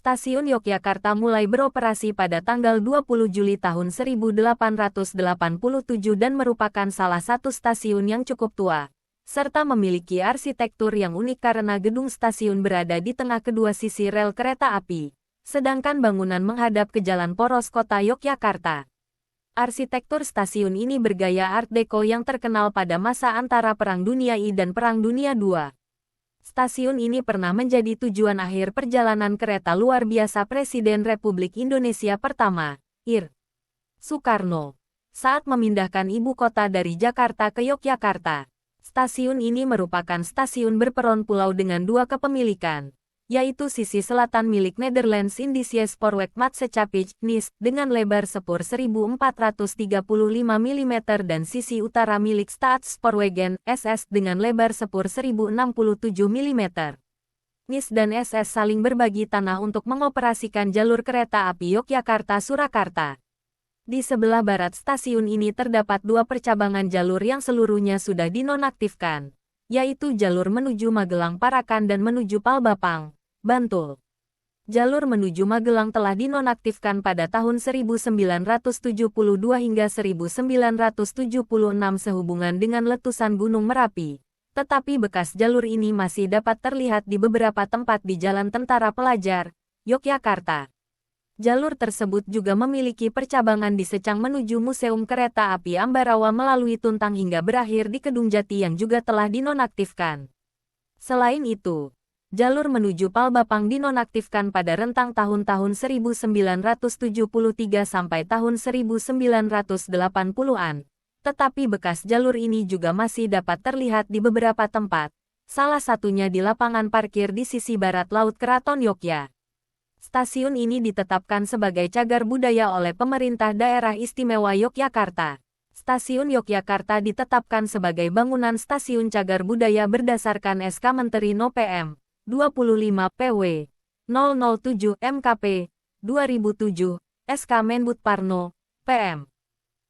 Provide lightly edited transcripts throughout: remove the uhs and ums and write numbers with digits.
Stasiun Yogyakarta mulai beroperasi pada tanggal 20 Juli tahun 1887 dan merupakan salah satu stasiun yang cukup tua, serta memiliki arsitektur yang unik karena gedung stasiun berada di tengah kedua sisi rel kereta api, sedangkan bangunan menghadap ke jalan poros kota Yogyakarta. Arsitektur stasiun ini bergaya Art Deco yang terkenal pada masa antara Perang Dunia I dan Perang Dunia II. Stasiun ini pernah menjadi tujuan akhir perjalanan kereta luar biasa Presiden Republik Indonesia pertama, Ir. Soekarno, saat memindahkan ibu kota dari Jakarta ke Yogyakarta. Stasiun ini merupakan stasiun berperon pulau dengan dua kepemilikan, yaitu sisi selatan milik Nederlands Indische Spoorwegmaatschappij (NIS) dengan lebar sepur 1435 mm dan sisi utara milik Staatsspoorwegen (SS) dengan lebar sepur 1067 mm. NIS dan SS saling berbagi tanah untuk mengoperasikan jalur kereta api Yogyakarta-Surakarta. Di sebelah barat stasiun ini terdapat dua percabangan jalur yang seluruhnya sudah dinonaktifkan, yaitu jalur menuju Magelang Parakan dan menuju Palbapang, Bantul. Jalur menuju Magelang telah dinonaktifkan pada tahun 1972 hingga 1976 sehubungan dengan letusan Gunung Merapi, tetapi bekas jalur ini masih dapat terlihat di beberapa tempat di Jalan Tentara Pelajar, Yogyakarta. Jalur tersebut juga memiliki percabangan di Secang menuju Museum Kereta Api Ambarawa melalui Tuntang hingga berakhir di Kedung Jati yang juga telah dinonaktifkan. Selain itu, jalur menuju Palbapang dinonaktifkan pada rentang tahun-tahun 1973 sampai tahun 1980-an, tetapi bekas jalur ini juga masih dapat terlihat di beberapa tempat, salah satunya di lapangan parkir di sisi barat Laut Keraton Yogyakarta. Stasiun ini ditetapkan sebagai cagar budaya oleh Pemerintah Daerah Istimewa Yogyakarta. Stasiun Yogyakarta ditetapkan sebagai bangunan stasiun cagar budaya berdasarkan SK Menteri No PM 25 PW 007 MKP 2007, SK Menbud Parno PM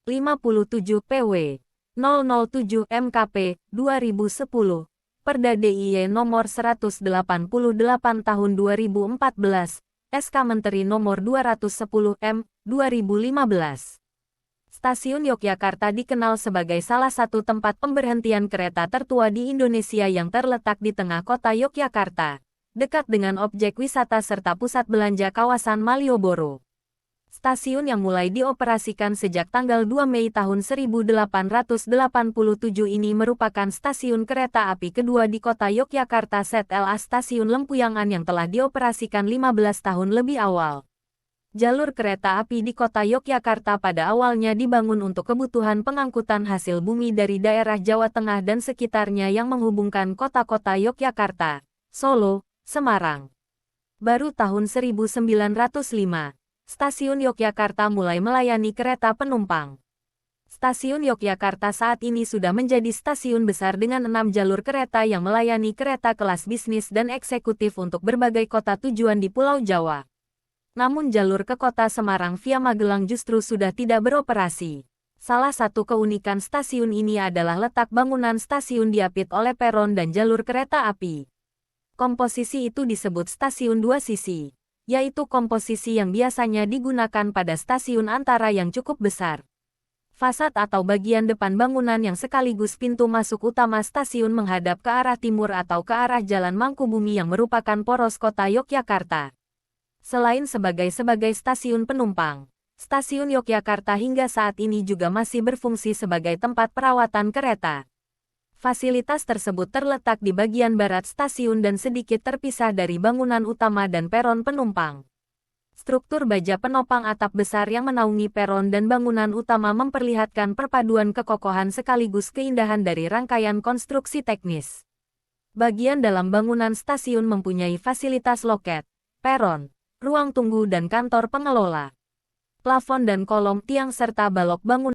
57 PW 007 MKP 2010, Perda DIY nomor 188 tahun 2014, SK Menteri Nomor 210 M. 2015. Stasiun Yogyakarta dikenal sebagai salah satu tempat pemberhentian kereta tertua di Indonesia yang terletak di tengah kota Yogyakarta, dekat dengan objek wisata serta pusat belanja kawasan Malioboro. Stasiun yang mulai dioperasikan sejak tanggal 2 Mei tahun 1887 ini merupakan stasiun kereta api kedua di kota Yogyakarta setelah Stasiun Lempuyangan yang telah dioperasikan 15 tahun lebih awal. Jalur kereta api di kota Yogyakarta pada awalnya dibangun untuk kebutuhan pengangkutan hasil bumi dari daerah Jawa Tengah dan sekitarnya yang menghubungkan kota-kota Yogyakarta, Solo, Semarang. Baru tahun 1905. Stasiun Yogyakarta mulai melayani kereta penumpang. Stasiun Yogyakarta saat ini sudah menjadi stasiun besar dengan 6 jalur kereta yang melayani kereta kelas bisnis dan eksekutif untuk berbagai kota tujuan di Pulau Jawa. Namun jalur ke kota Semarang via Magelang justru sudah tidak beroperasi. Salah satu keunikan stasiun ini adalah letak bangunan stasiun diapit oleh peron dan jalur kereta api. Komposisi itu disebut stasiun dua sisi, yaitu komposisi yang biasanya digunakan pada stasiun antara yang cukup besar. Fasad atau bagian depan bangunan yang sekaligus pintu masuk utama stasiun menghadap ke arah timur atau ke arah Jalan Mangkubumi yang merupakan poros kota Yogyakarta. Selain sebagai stasiun penumpang, Stasiun Yogyakarta hingga saat ini juga masih berfungsi sebagai tempat perawatan kereta. Fasilitas tersebut terletak di bagian barat stasiun dan sedikit terpisah dari bangunan utama dan peron penumpang. Struktur baja penopang atap besar yang menaungi peron dan bangunan utama memperlihatkan perpaduan kekokohan sekaligus keindahan dari rangkaian konstruksi teknis. Bagian dalam bangunan stasiun mempunyai fasilitas loket, peron, ruang tunggu dan kantor pengelola. Plafon dan kolom tiang serta balok bangunan